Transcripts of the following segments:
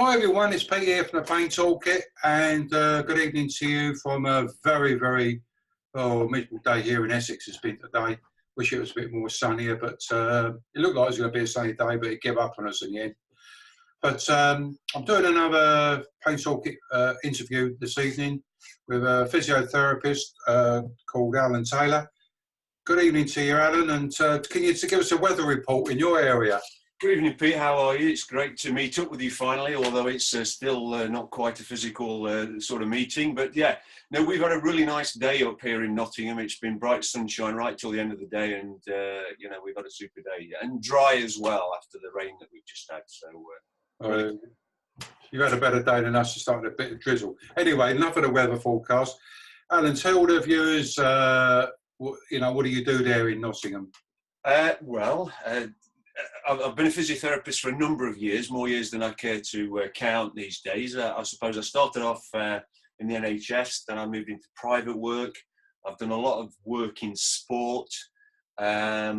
Hi everyone, it's Pete here from the Pain Toolkit, and good evening to you from a very, very miserable day here in Essex. It's been today. Wish it was a bit more sunnier, but it looked like it was going to be a sunny day, but it gave up on us in the end. But I'm doing another Pain Toolkit interview this evening with a physiotherapist called Alan Taylor. Good evening to you, Alan, and can you give us a weather report in your area? Good evening, Pete. How are you? It's great to meet up with you finally, although it's still not quite a physical sort of meeting. But yeah, no, we've had a really nice day up here in Nottingham. It's been bright sunshine right till the end of the day, and you know, we've had a super day and dry as well after the rain that we've just had. So you've had a better day than us to start with a bit of drizzle. Anyway, enough of the weather forecast. Alan, tell the viewers, what do you do there in Nottingham? I've been a physiotherapist for a number of years, more years than I care to count these days. I suppose I started off in the NHS, then I moved into private work. I've done a lot of work in sport. I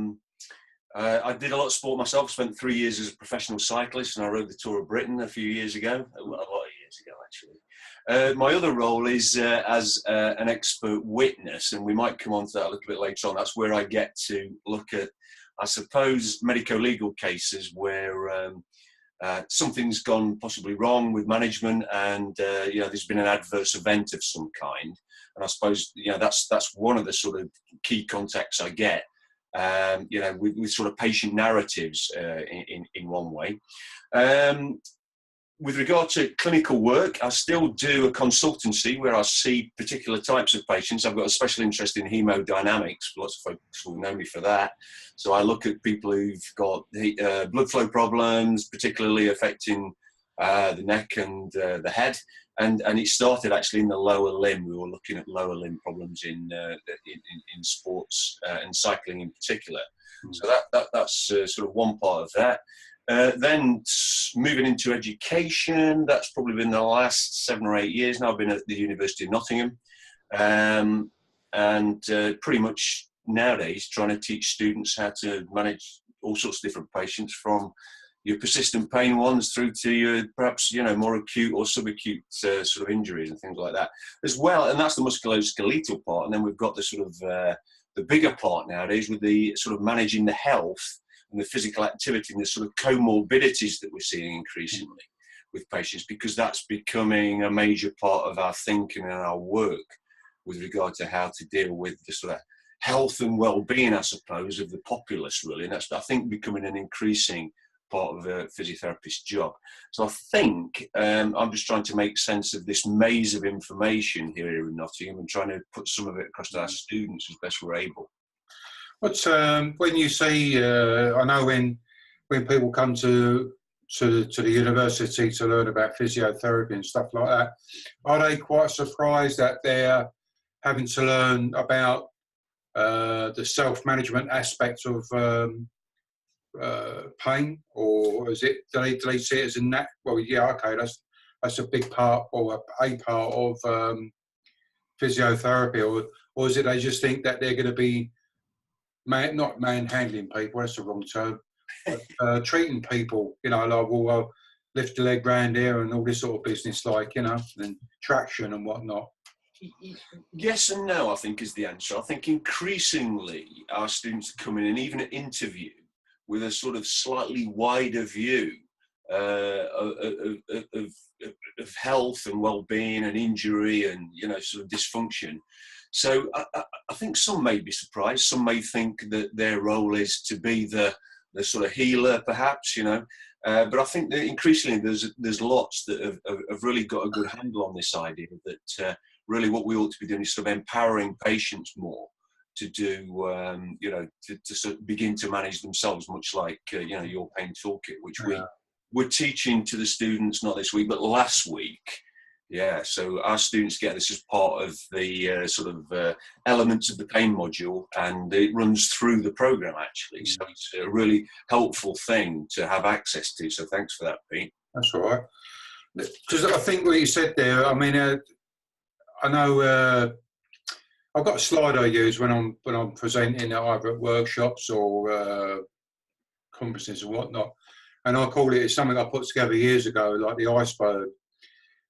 did a lot of sport myself, spent 3 years as a professional cyclist, and I rode the Tour of Britain a few years ago, a lot of years ago actually. My other role is as an expert witness, and we might come on to that a little bit later on. That's where I get to look at, I suppose, medico-legal cases where something's gone possibly wrong with management, and there's been an adverse event of some kind. And I suppose that's one of the sort of key contacts I get. With sort of patient narratives in one way. With regard to clinical work, I still do a consultancy where I see particular types of patients. I've got a special interest in hemodynamics. Lots of folks will know me for that. So I look at people who've got blood flow problems, particularly affecting the neck and the head. And it started actually in the lower limb. We were looking at lower limb problems in sports and cycling in particular. So that's sort of one part of that. Then moving into education, that's probably been the last 7 or 8 years now. I've been at the University of Nottingham, and pretty much nowadays trying to teach students how to manage all sorts of different patients, from your persistent pain ones through to your perhaps more acute or subacute sort of injuries and things like that as well. And that's the musculoskeletal part. And then we've got the sort of the bigger part nowadays with the sort of managing the health and the physical activity and the sort of comorbidities that we're seeing increasingly with patients, because that's becoming a major part of our thinking and our work with regard to how to deal with the sort of health and well-being, I suppose, of the populace, really. And that's, I think, becoming an increasing part of a physiotherapist's job. So I think I'm just trying to make sense of this maze of information here in Nottingham and trying to put some of it across to our students as best we're able. What's when you say I know when people come to the university to learn about physiotherapy and stuff like that, are they quite surprised that they're having to learn about the self-management aspect of pain, or is it do they see it as in that? Well, yeah, okay, that's a big part or a part of physiotherapy, or is it they just think that they're going to be not manhandling people, that's the wrong term, but treating people, like, well, I'll lift the leg round here and all this sort of business, like, and traction and whatnot. Yes and no, I think, is the answer. I think increasingly our students are coming in, even at interview, with a sort of slightly wider view of health and well-being and injury and, sort of dysfunction. So I think some may be surprised. Some may think that their role is to be the sort of healer, perhaps, But I think that increasingly there's lots that have really got a good handle on this idea that really what we ought to be doing is sort of empowering patients more to do, to sort of begin to manage themselves, much like, your Pain Toolkit, which we're teaching to the students, not this week, but last week. Yeah, so our students get this as part of the sort of elements of the pain module, and it runs through the program, actually. So it's a really helpful thing to have access to. So thanks for that, Pete. That's all right. Because I think what you said there, I mean, I know I've got a slide I use when I'm presenting either at workshops or conferences and whatnot, and I call it something I put together years ago, like the iceberg.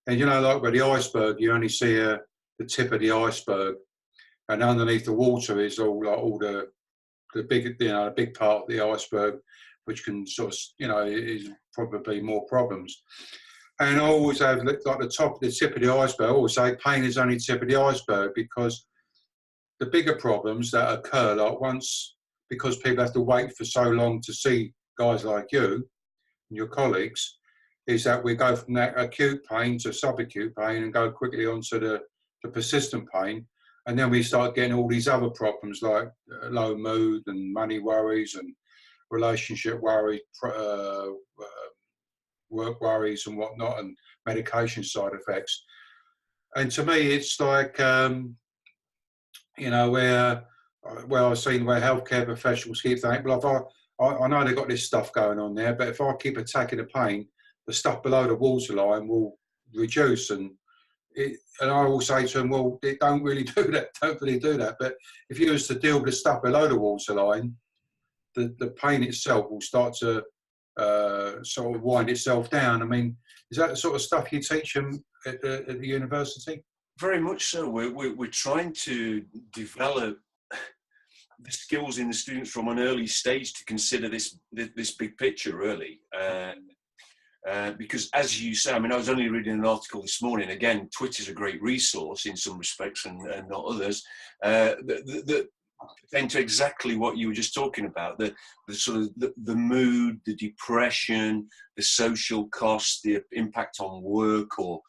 And you know, like with the iceberg, you only see the tip of the iceberg, and underneath the water is all the big, you know, the big part of the iceberg, which can sort of, you know, is probably more problems. And I always have like the tip of the iceberg. I always say pain is only tip of the iceberg, because the bigger problems that occur, like once, because people have to wait for so long to see guys like you and your colleagues, is that we go from that acute pain to subacute pain and go quickly on to the persistent pain. And then we start getting all these other problems like low mood and money worries and relationship worries, work worries and whatnot, and medication side effects. And to me, it's like, you know, where I've seen where healthcare professionals keep thinking, well, if I know they've got this stuff going on there, but if I keep attacking the pain, the stuff below the waterline will reduce. And I will say to them, well, it don't really do that. But if you was to deal with the stuff below the waterline, the pain itself will start to sort of wind itself down. I mean, is that the sort of stuff you teach them at the university? Very much so. We're trying to develop the skills in the students from an early stage to consider this big picture, really. Because as you say, I mean, I was only reading an article this morning. Again, Twitter's a great resource in some respects and not others. That pertain to exactly what you were just talking about, the sort of the mood, the depression, the social costs, the impact on work, or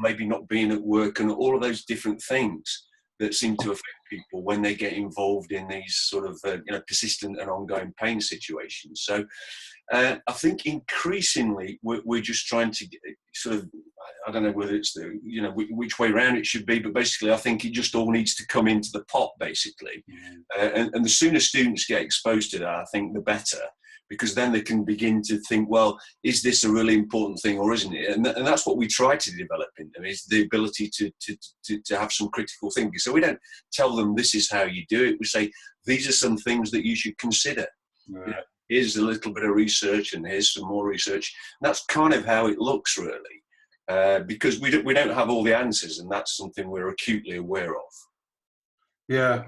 maybe not being at work, and all of those different things that seem to affect people when they get involved in these sort of you know, persistent and ongoing pain situations. So I think increasingly we're just trying to sort of, I don't know whether it's the, you know, which way around it should be, but basically I think it just all needs to come into the pot, basically. And the sooner students get exposed to that, I think the better, because then they can begin to think, well, is this a really important thing or isn't it? And that's what we try to develop in them, is the ability to have some critical thinking. So we don't tell them this is how you do it. We say, these are some things that you should consider. Right. You know, here's a little bit of research and here's some more research. And that's kind of how it looks, really, because we don't have all the answers, and that's something we're acutely aware of. Yeah.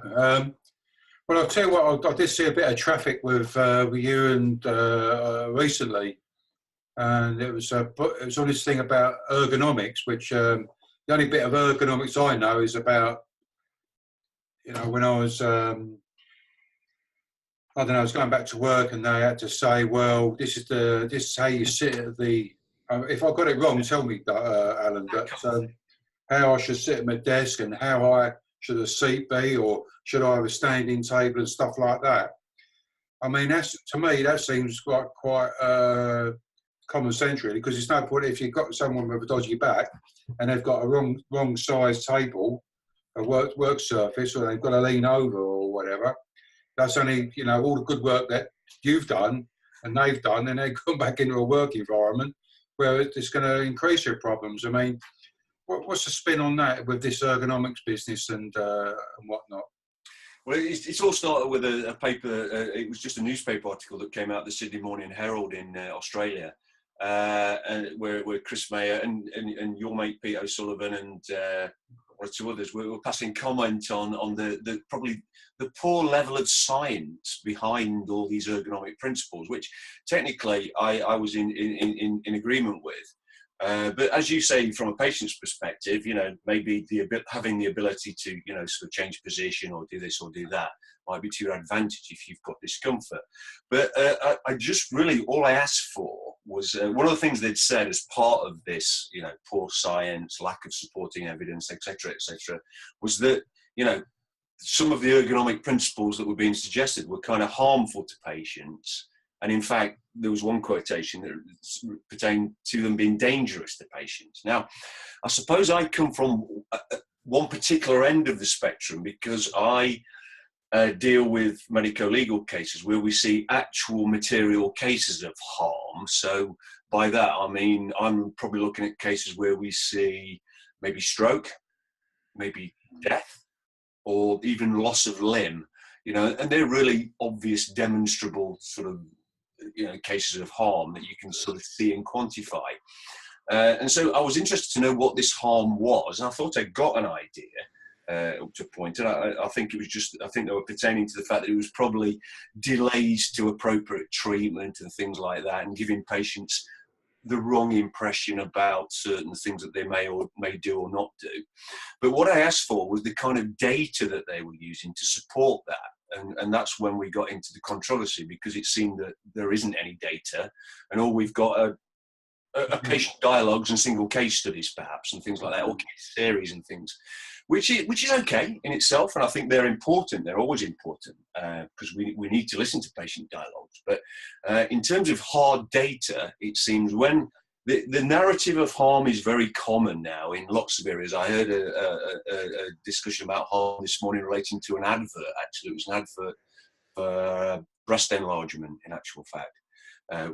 Well, I'll tell you what, I did see a bit of traffic with you and recently, and it was on this thing about ergonomics, which the only bit of ergonomics I know is about, you know, when I was, I don't know, I was going back to work and they had to say, well, this is how you sit at the, if I got it wrong, tell me, Alan, but how I should sit at my desk and how high should a seat be, or should I have a standing table and stuff like that. I mean, that's, to me, that seems quite common sense, really, because it's no point if you've got someone with a dodgy back and they've got a wrong size table, a work surface, or they've got to lean over or whatever. That's only, you know, all the good work that you've done and they've done, and they come back into a work environment where it's going to increase your problems. I mean, what's the spin on that with this ergonomics business and whatnot? Well, it's all started with a paper. It was just a newspaper article that came out, the Sydney Morning Herald in Australia, and where Chris Mayer and your mate Pete O'Sullivan and one or two others were passing comment on the probably the poor level of science behind all these ergonomic principles, which technically I was in agreement with. But as you say, from a patient's perspective, you know, maybe having the ability to, you know, sort of change position or do this or do that might be to your advantage if you've got discomfort. But I just really, all I asked for was one of the things they'd said as part of this, you know, poor science, lack of supporting evidence, etc., was that, you know, some of the ergonomic principles that were being suggested were kind of harmful to patients. And in fact, there was one quotation that pertained to them being dangerous to patients. Now, I suppose I come from one particular end of the spectrum, because I deal with medico-legal cases where we see actual material cases of harm. So by that, I mean, I'm probably looking at cases where we see maybe stroke, maybe death, or even loss of limb, you know, and they're really obvious, demonstrable sort of cases of harm that you can sort of see and quantify. And so I was interested to know what this harm was, and I thought I got an idea up to a point, and I think it was I think they were pertaining to the fact that it was probably delays to appropriate treatment and things like that, and giving patients the wrong impression about certain things that they may do or not do. But what I asked for was the kind of data that they were using to support that. And that's when we got into the controversy, because it seemed that there isn't any data, and all we've got are patient dialogues and single case studies, perhaps, and things like that, or case series and things, which is okay in itself. And I think they're important. They're always important, because we need to listen to patient dialogues. But in terms of hard data, it seems when the narrative of harm is very common now in lots of areas. I heard a discussion about harm this morning relating to an advert. Actually, it was an advert for breast enlargement, in actual fact.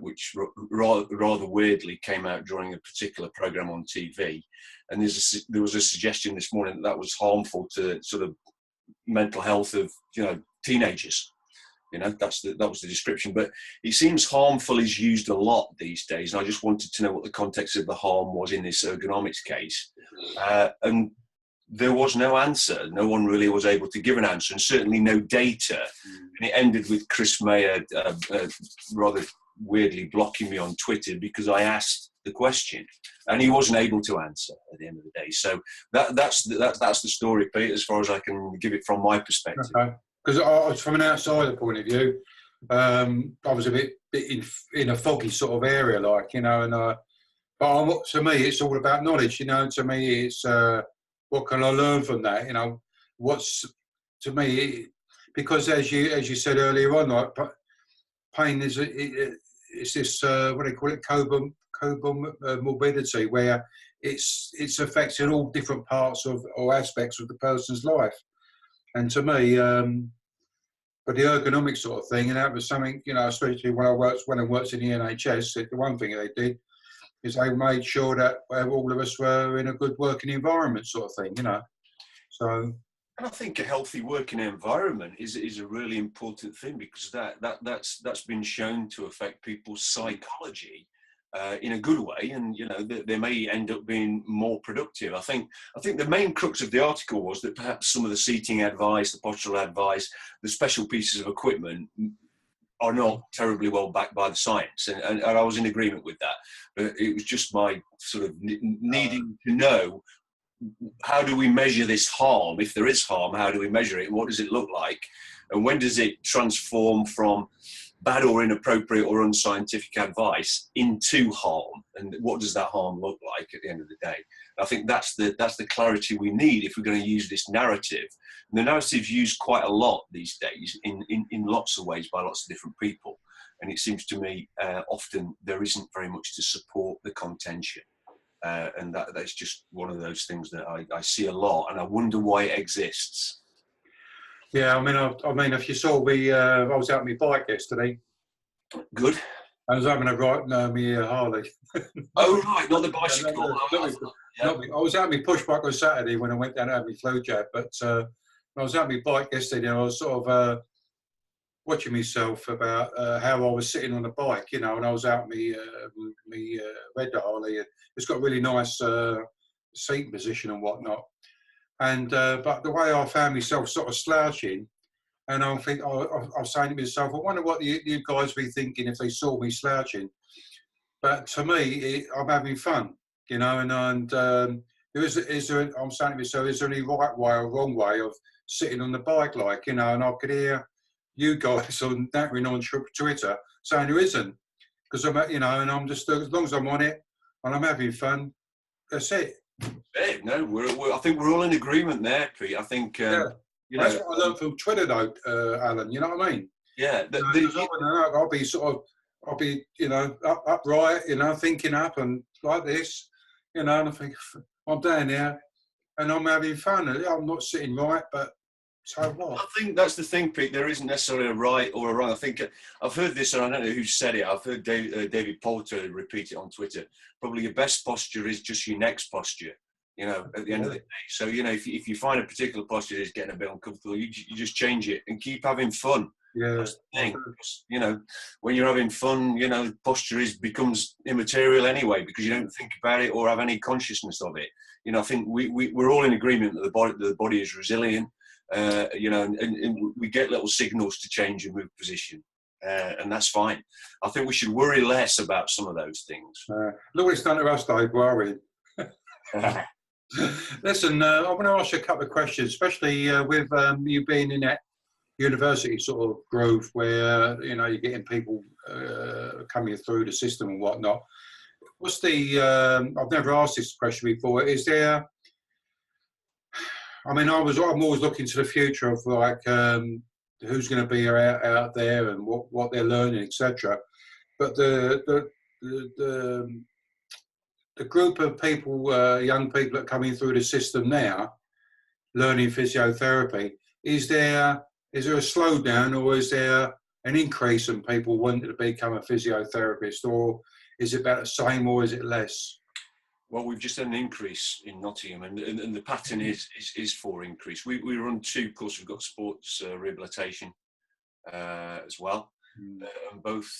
Which rather weirdly came out during a particular program on TV, and there was a suggestion this morning that was harmful to sort of mental health of teenagers. That was the description. But it seems harmful is used a lot these days, and I just wanted to know what the context of the harm was in this ergonomics case, and there was no answer. No one really was able to give an answer, and certainly no data. And it ended with Chris Mayer rather weirdly blocking me on Twitter because I asked the question, and he wasn't able to answer at the end of the day. So that's the story, Pete, as far as I can give it from my perspective. Okay. Because from an outsider point of view, I was a bit in a foggy sort of area, but to me, it's all about knowledge. To me, it's what can I learn from that? To me, because as you said earlier on, pain is it's this what do you call it, comorbidity, where it's affecting all different parts of or aspects of the person's life. And to me, but the ergonomic sort of thing, and that was something, especially when I worked in the NHS, the one thing they did is they made sure that all of us were in a good working environment, sort of thing, So. And I think a healthy working environment is a really important thing, because that's been shown to affect people's psychology in a good way, and they may end up being more productive. I think the main crux of the article was that perhaps some of the seating advice, the postural advice, the special pieces of equipment are not terribly well backed by the science, and I was in agreement with that. But it was just my sort of needing to know, how do we measure this harm? If there is harm, how do we measure it? What does it look like? And when does it transform from bad or inappropriate or unscientific advice into harm? And what does that harm look like at the end of the day? I think that's the clarity we need if we're going to use this narrative. And the narrative's used quite a lot these days in lots of ways by lots of different people. And it seems to me often there isn't very much to support the contention. And that's just one of those things that I see a lot, and I wonder why it exists. Yeah, I mean, if you saw me, I was out on my bike yesterday. Good. I was having a ride me Harley. Oh right, not the bicycle. I was out on my push bike on Saturday when I went down and had my flow jab, but I was out on my bike yesterday, and I was sort of watching myself about how I was sitting on the bike, and I was out me red Harley. It's got a really nice seat position and whatnot. And but the way I found myself sort of slouching, and I was saying to myself, I wonder what you guys be thinking if they saw me slouching. But to me, I'm having fun, and I'm saying to myself, is there any right way or wrong way of sitting on the bike, and I could hear you guys on Twitter saying there isn't, because I'm, and I'm just, as long as I'm on it and I'm having fun, that's it. No, I think we're all in agreement there, Pete. I think that's what I learned from Twitter, though, Alan. You know what I mean? Yeah. I'll be upright, thinking up and like this, and I think I'm down there and I'm having fun. I'm not sitting right, but so what? I think that's the thing, Pete. There isn't necessarily a right or a wrong. I think I've heard this, and I don't know who said it. I've heard David Poulter repeat it on Twitter. Probably your best posture is just your next posture, at the end of the day. So, if you find a particular posture is getting a bit uncomfortable, you just change it and keep having fun. Yeah. That's the thing. You know, when you're having fun, you know, posture becomes immaterial anyway, because you don't think about it or have any consciousness of it. You know, I think we're all in agreement that the body is resilient. You know, and we get little signals to change and move position, and that's fine. I think we should worry less about some of those things. Look what it's done to us, Dave, worrying. Listen, I want to ask you a couple of questions, especially with you being in that university sort of groove where, you know, you're getting people coming through the system and whatnot. What's the, I've never asked this question before, is there, I mean, I'm always looking to the future of like who's going to be out there and what they're learning, etc. But the group of people, young people that are coming through the system now, learning physiotherapy, is there a slowdown, or is there an increase in people wanting to become a physiotherapist, or is it about the same, or is it less? Well, we've just had an increase in Nottingham, and the pattern is for increase. We run two courses. We've got sports rehabilitation as well. And both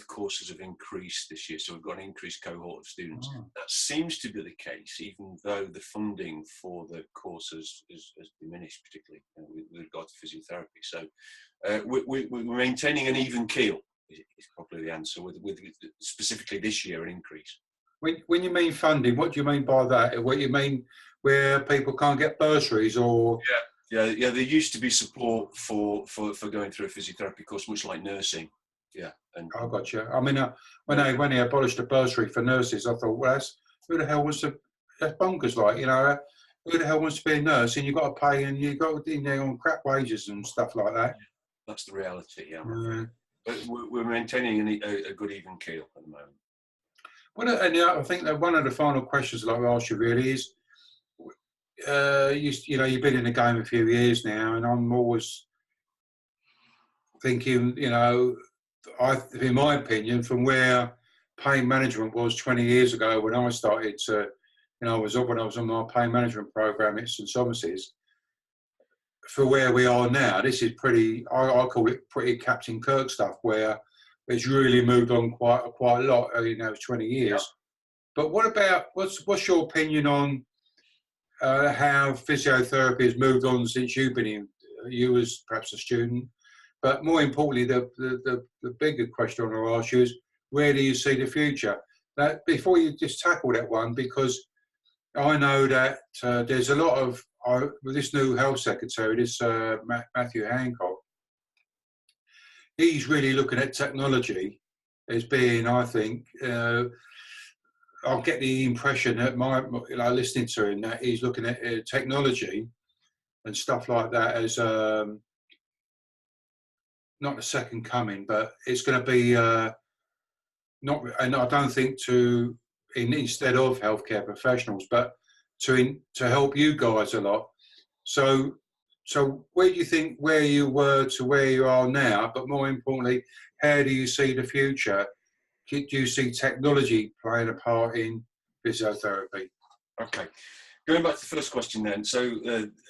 courses have increased this year, so we've got an increased cohort of students. That seems to be the case, even though the funding for the courses has diminished, particularly with regard to physiotherapy. So we're maintaining an even keel, is probably the answer, with specifically this year an increase. When you mean funding, what do you mean by that? What you mean where people can't get bursaries, or? Yeah. There used to be support for going through a physiotherapy course, much like nursing. Yeah. And I got you. I mean, when they abolished the bursary for nurses, I thought, well, who the hell wants to? That's bonkers, like, you know. Who the hell wants to be a nurse and you've got to pay and you've got in there on crap wages and stuff like that? That's the reality, yeah. But we're maintaining a good even keel at the moment. Well, and I think that one of the final questions I'd like to ask you really is, you know, you've been in the game a few years now, and I'm always thinking, you know, in my opinion, from where pain management was 20 years ago when I started to, you know, when I was on my pain management program at St Thomas's, for where we are now, this is pretty, I call it pretty Captain Kirk stuff, where it's really moved on quite a lot, you know, 20 years. Yeah. But what about, what's your opinion on how physiotherapy has moved on since you've been in, you as perhaps a student, but more importantly, the bigger question I want to ask you is, where do you see the future? That before you just tackle that one, because I know that there's a lot of, with this new health secretary, this Matthew Hancock, he's really looking at technology as being, I think, I'll get the impression that listening to him, that he's looking at technology and stuff like that as not the second coming, but it's going to be not. And I don't think instead of healthcare professionals, but to help you guys a lot. So where do you think where you were to where you are now? But more importantly, how do you see the future? Do you see technology playing a part in physiotherapy? Okay. Going back to the first question then, so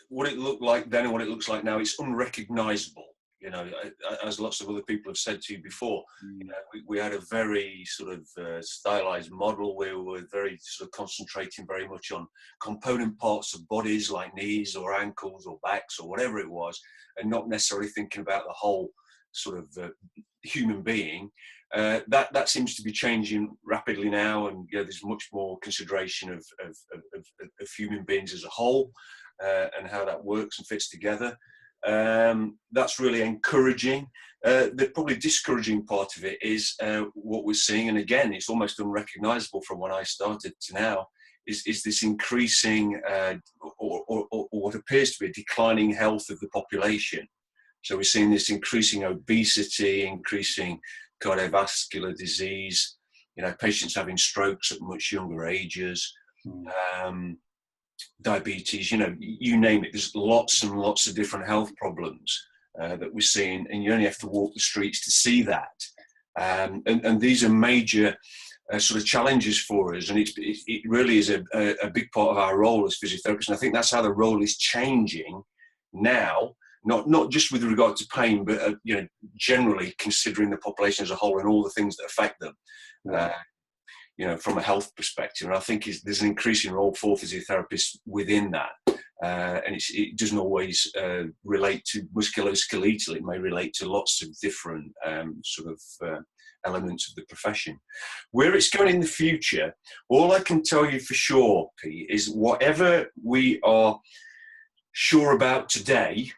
what it looked like then and what it looks like now, it's unrecognisable. You know, as lots of other people have said to you before, you know, we had a very sort of stylised model where we were very sort of concentrating very much on component parts of bodies like knees or ankles or backs or whatever it was, and not necessarily thinking about the whole sort of human being. That seems to be changing rapidly now, and you know, there's much more consideration of human beings as a whole and how that works and fits together. That's really encouraging. The probably discouraging part of it is what we're seeing, and again, it's almost unrecognisable from when I started to now, is this increasing or what appears to be a declining health of the population. So we're seeing this increasing obesity, increasing cardiovascular disease, you know, patients having strokes at much younger ages, diabetes, you know, you name it. There's lots and lots of different health problems that we're seeing, and you only have to walk the streets to see that. And these are major sort of challenges for us, and it really is a big part of our role as physiotherapists. And I think that's how the role is changing now, not just with regard to pain, but you know, generally considering the population as a whole and all the things that affect them. You know, from a health perspective, and I think there's an increasing role for physiotherapists within that, and it doesn't always relate to musculoskeletal. It may relate to lots of different elements of the profession. Where it's going in the future, all I can tell you for sure, Pete, is whatever we are sure about today,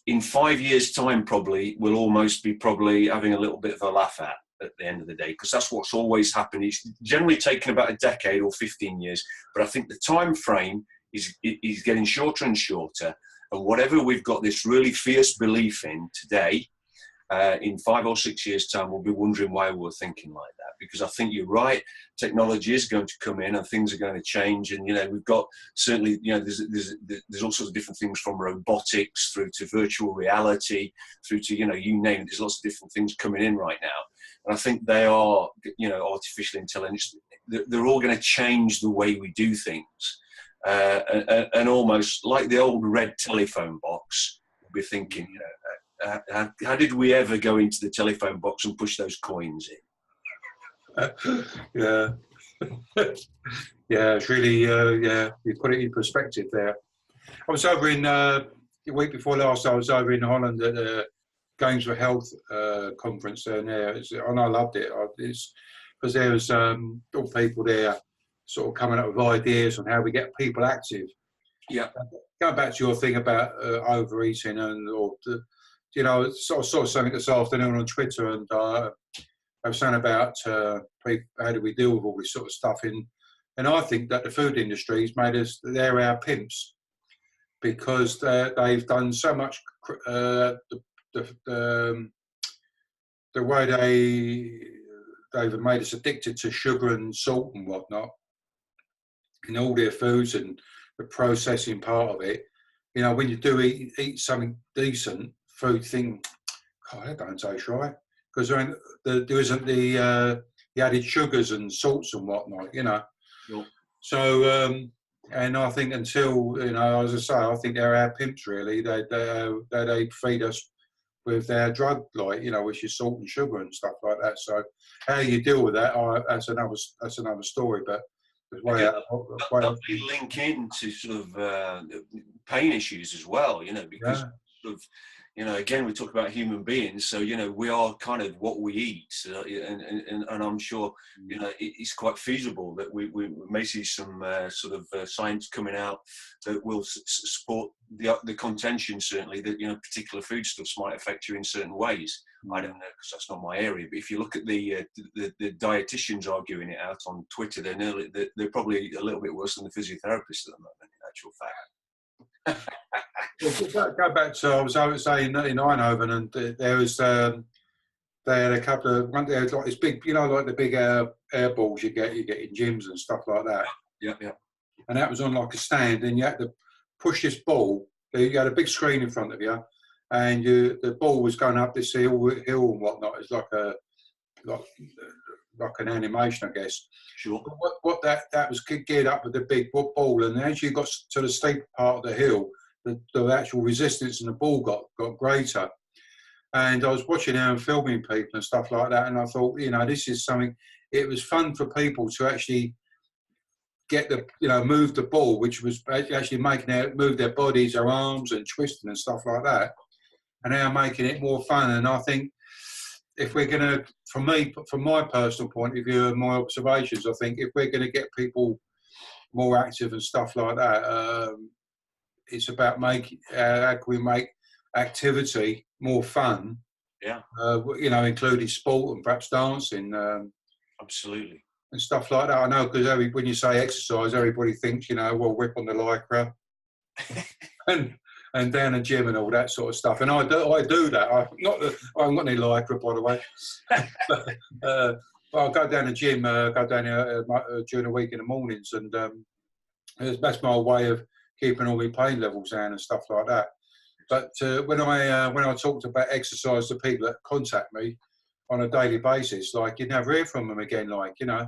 in 5 years' time, probably we'll almost be having a little bit of a laugh at the end of the day, because that's what's always happened. It's generally taken about a decade or 15 years, but I think the time frame is getting shorter and shorter. And whatever we've got this really fierce belief in today, in 5 or 6 years' time, we'll be wondering why we were thinking like that. Because I think you're right, technology is going to come in and things are going to change. And, you know, we've got certainly, you know, there's all sorts of different things, from robotics through to virtual reality, through to, you know, you name it, there's lots of different things coming in right now. And I think they are, you know, artificial intelligence, they're all going to change the way we do things. And almost like the old red telephone box, we'll be thinking, you know, how did we ever go into the telephone box and push those coins in? Yeah. Yeah, it's really, yeah, you put it in perspective there. I was over in, the week before last, I was over in Holland at the Games for Health conference there, and I loved it. It's because there was all people there sort of coming up with ideas on how we get people active. Yeah. Going back to your thing about overeating you know, sort of something this afternoon on Twitter, and I was saying about how do we deal with all this sort of stuff and I think that the food industry's made us, they're our pimps, because they've done so much, the way they've made us addicted to sugar and salt and whatnot in all their foods, and the processing part of it. You know, when you do eat something decent, food thing, God, that don't taste right, because there isn't the added sugars and salts and whatnot, you know. Sure. So, and I think until, you know, as I say, I think they're our pimps really. They feed us with their drug, like, you know, which is salt and sugar and stuff like that. So, how you deal with that, that's another story. But that may link into sort of pain issues as well, you know, because sort of, you know, again, we talk about human beings, so, you know, we are kind of what we eat, and I'm sure, you know, it's quite feasible that we may see some sort of science coming out that will support the contention, certainly, that, you know, particular foodstuffs might affect you in certain ways. I don't know, because that's not my area. But if you look at the dietitians arguing it out on Twitter, they're probably a little bit worse than the physiotherapists at the moment, in actual fact. Well, go back to, I was saying in Eindhoven, and there was they had a couple of, they had like this big, you know, like the big air balls you get in gyms and stuff like that. Yeah. And that was on like a stand, and you had to push this ball. You had a big screen in front of you, and the ball was going up this hill and whatnot. It's like an animation, I guess. Sure. But what that was geared up with the big ball, and as you got to the steep part of the hill, the actual resistance in the ball got greater. And I was watching them and filming people and stuff like that, and I thought, you know, this is something. It was fun for people to actually get move the ball, which was actually making it move their bodies, their arms, and twisting and stuff like that, and now making it more fun. And I think if we're going to, from my personal point of view and my observations, I think if we're going to get people more active and stuff like that, it's about how can we make activity more fun. Yeah. You know, including sport and perhaps dancing. Absolutely. And stuff like that. I know, because when you say exercise, everybody thinks, you know, well, whip on the lycra and down the gym and all that sort of stuff. And I do that. I haven't got any lycra, by the way. but I'll go down the gym, go down here during the week in the mornings, and that's my way of keeping all my pain levels down and stuff like that. But when I talked about exercise to people that contact me on a daily basis, like, you never hear from them again, like, you know.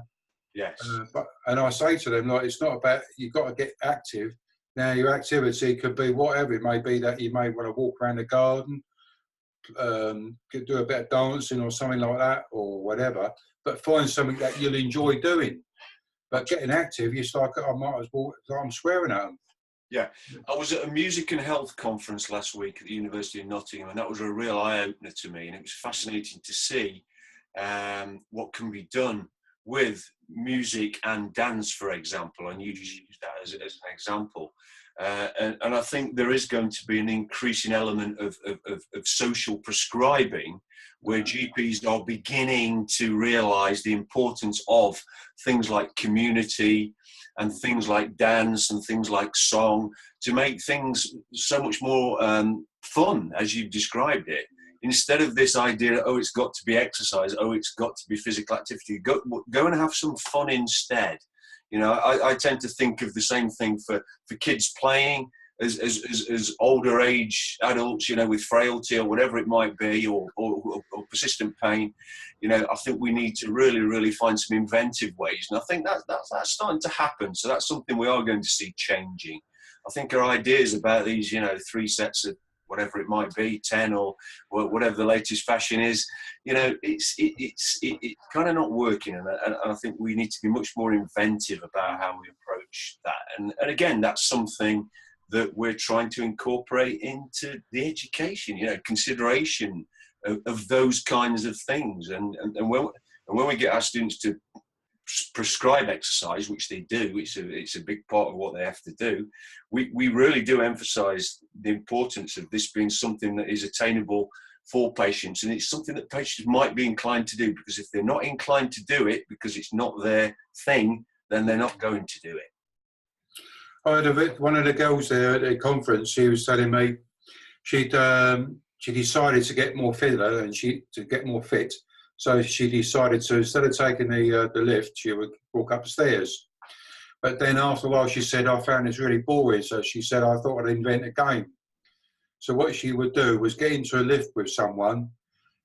Yes. And I say to them, like, it's not about, you've got to get active, Now, your activity could be whatever it may be, that you may want to walk around the garden, could do a bit of dancing or something like that, or whatever, but find something that you'll enjoy doing. But getting active, you start, I might as well, I'm swearing at them. Yeah, I was at a music and health conference last week at the University of Nottingham, and that was a real eye-opener to me, and it was fascinating to see what can be done with music and dance, for example, and you just use that as an example. And I think there is going to be an increasing element of social prescribing, where GPs are beginning to realise the importance of things like community and things like dance and things like song, to make things so much more fun, as you've described it. Instead of this idea, oh, it's got to be exercise, oh, it's got to be physical activity, go and have some fun instead. You know, I tend to think of the same thing for kids playing as older age adults, you know, with frailty or whatever it might be, or persistent pain. You know, I think we need to really, really find some inventive ways. And I think that's starting to happen. So that's something we are going to see changing. I think our ideas about these, you know, 3 sets of whatever it might be, 10 or whatever the latest fashion is, you know, it's kind of not working. And I think we need to be much more inventive about how we approach that. And again, that's something that we're trying to incorporate into the education, you know, consideration of those kinds of things. And when we get our students to prescribe exercise, which they do, it's a big part of what they have to do, we really do emphasize the importance of this being something that is attainable for patients, and it's something that patients might be inclined to do, because if they're not inclined to do it because it's not their thing, then they're not going to do it. I heard one of the girls there at the conference, she was telling me she decided to get more fitter and to get more fit. So she decided to, instead of taking the lift, she would walk up the stairs. But then after a while, she said, I found this really boring. So she said, I thought I'd invent a game. So what she would do was get into a lift with someone.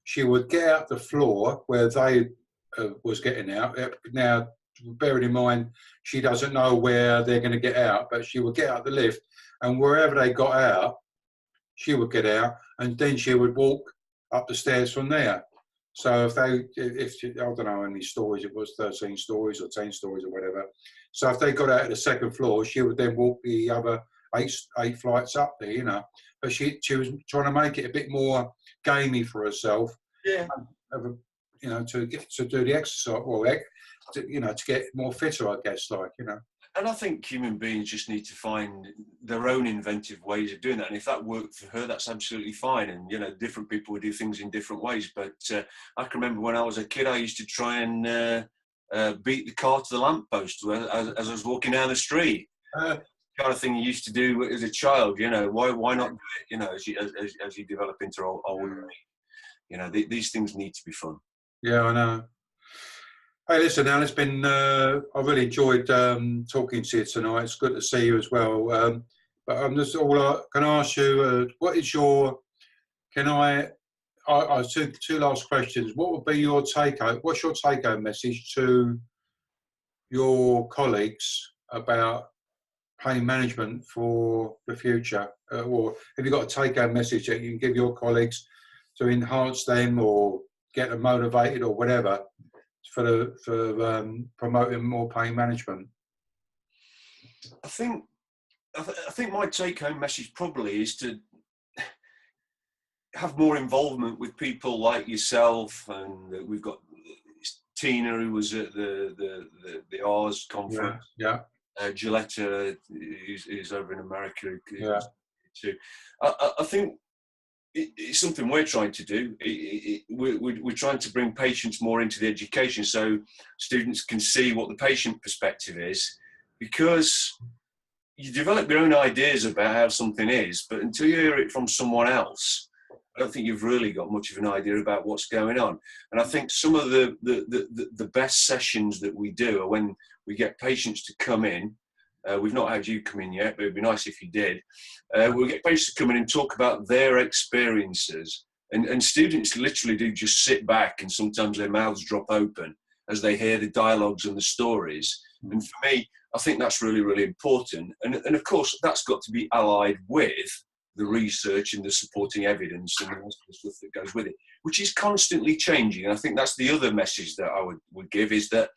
She would get out the floor where they was getting out. Now, bearing in mind, she doesn't know where they're going to get out, but she would get out the lift, and wherever they got out, she would get out, and then she would walk up the stairs from there. So if I don't know how many stories it was, 13 stories or 10 stories or whatever. So if they got out at the second floor, she would then walk the other eight flights up there, you know. But she was trying to make it a bit more gamey for herself. Yeah. You know, to do the exercise, well, you know, to get more fitter, I guess, like, you know. And I think human beings just need to find their own inventive ways of doing that. And if that worked for her, that's absolutely fine. And, you know, different people would do things in different ways. But I can remember when I was a kid, I used to try and beat the car to the lamppost as I was walking down the street. Kind of thing you used to do as a child, you know. Why not do it, you know, as you develop into older age? You know, these things need to be fun. Yeah, I know. Hey, listen, Alan, it's been, I really enjoyed talking to you tonight. It's good to see you as well. But I'm just can I ask you, what is your, two last questions. What would be your what's your take-home message to your colleagues about pain management for the future? Or have you got a take-home message that you can give your colleagues to enhance them or get them motivated or whatever, for promoting more pain management? I think my take-home message probably is to have more involvement with people like yourself, and we've got Tina, who was at the Ars conference. Yeah. Gilletta, who's over in America. Yeah. Too. I think it's something we're trying to do. We're trying to bring patients more into the education, so students can see what the patient perspective is, because you develop your own ideas about how something is, but until you hear it from someone else, I don't think you've really got much of an idea about what's going on. And I think some of the best sessions that we do are when we get patients to come in. We've not had you come in yet, but it'd be nice if you did. We'll get patients to come in and talk about their experiences. And students literally do just sit back, and sometimes their mouths drop open as they hear the dialogues and the stories. And for me, I think that's really, really important. And of course, that's got to be allied with the research and the supporting evidence and the rest of the stuff that goes with it, which is constantly changing. And I think that's the other message that I would give, is that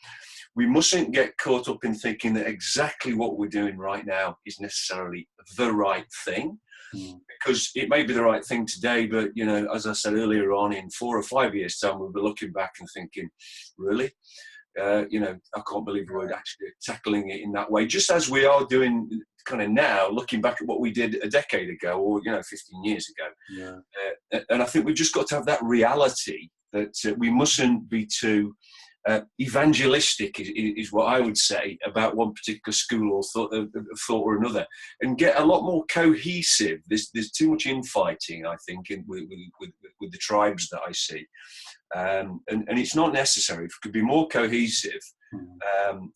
we mustn't get caught up in thinking that exactly what we're doing right now is necessarily the right thing. Because it may be the right thing today, but, you know, as I said earlier on, in 4 or 5 years' time, we'll be looking back and thinking, really? You know, I can't believe we're actually tackling it in that way, just as we are doing kind of now, looking back at what we did a decade ago, or, you know, 15 years ago. Yeah. And I think we've just got to have that reality that we mustn't be too evangelistic, is what I would say, about one particular school or thought or another, and get a lot more cohesive. There's too much infighting, I think, with the tribes that I see. And it's not necessary. If it could be more cohesive.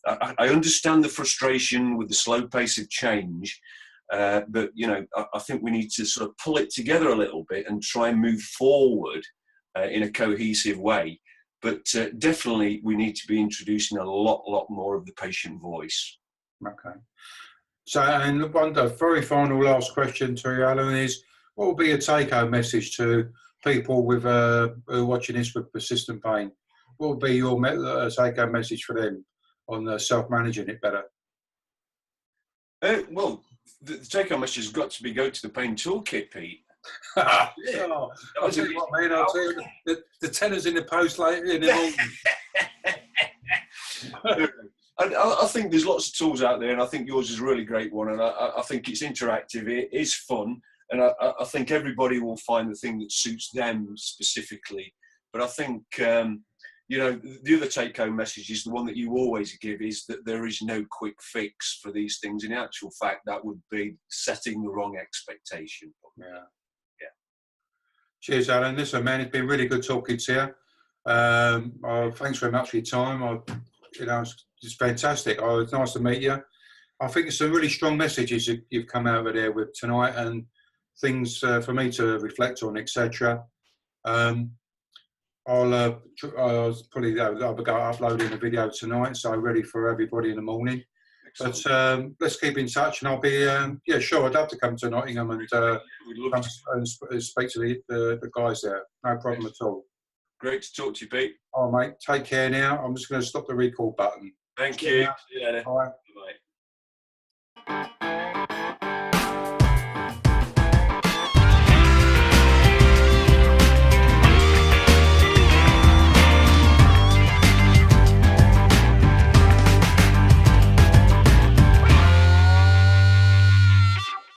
I understand the frustration with the slow pace of change, but, you know, I think we need to sort of pull it together a little bit and try and move forward in a cohesive way. But definitely we need to be introducing a lot more of the patient voice. Okay. So, and the very final last question to you, Alan, is what will be your take-home message to people with who are watching this with persistent pain? What would be your take-home message for them on self-managing it better? Well, the take-home message has got to be go to the pain toolkit, Pete. Oh, I'll tell you what, man. I'll tell you, the tenner's in the post later in the morning. I think there's lots of tools out there, and I think yours is a really great one. And I think it's interactive, it is fun, and I think everybody will find the thing that suits them specifically. But I think, you know, the other take-home message is the one that you always give, is that there is no quick fix for these things. In actual fact, that would be setting the wrong expectation. Yeah. Cheers, Alan. Listen, man, it's been really good talking to you. Thanks very much for your time. You know, it's fantastic. It's nice to meet you. I think it's some really strong messages you've come over there with tonight, and things for me to reflect on, etc. I'll probably I'll be uploading the video tonight, so ready for everybody in the morning. But let's keep in touch, and I'll be sure. I'd love to come to Nottingham and speak to the guys there. No problem at all. Great to talk to you, Pete. Oh, mate, take care now. I'm just going to stop the record button. Thank you. See you later. Bye. Bye.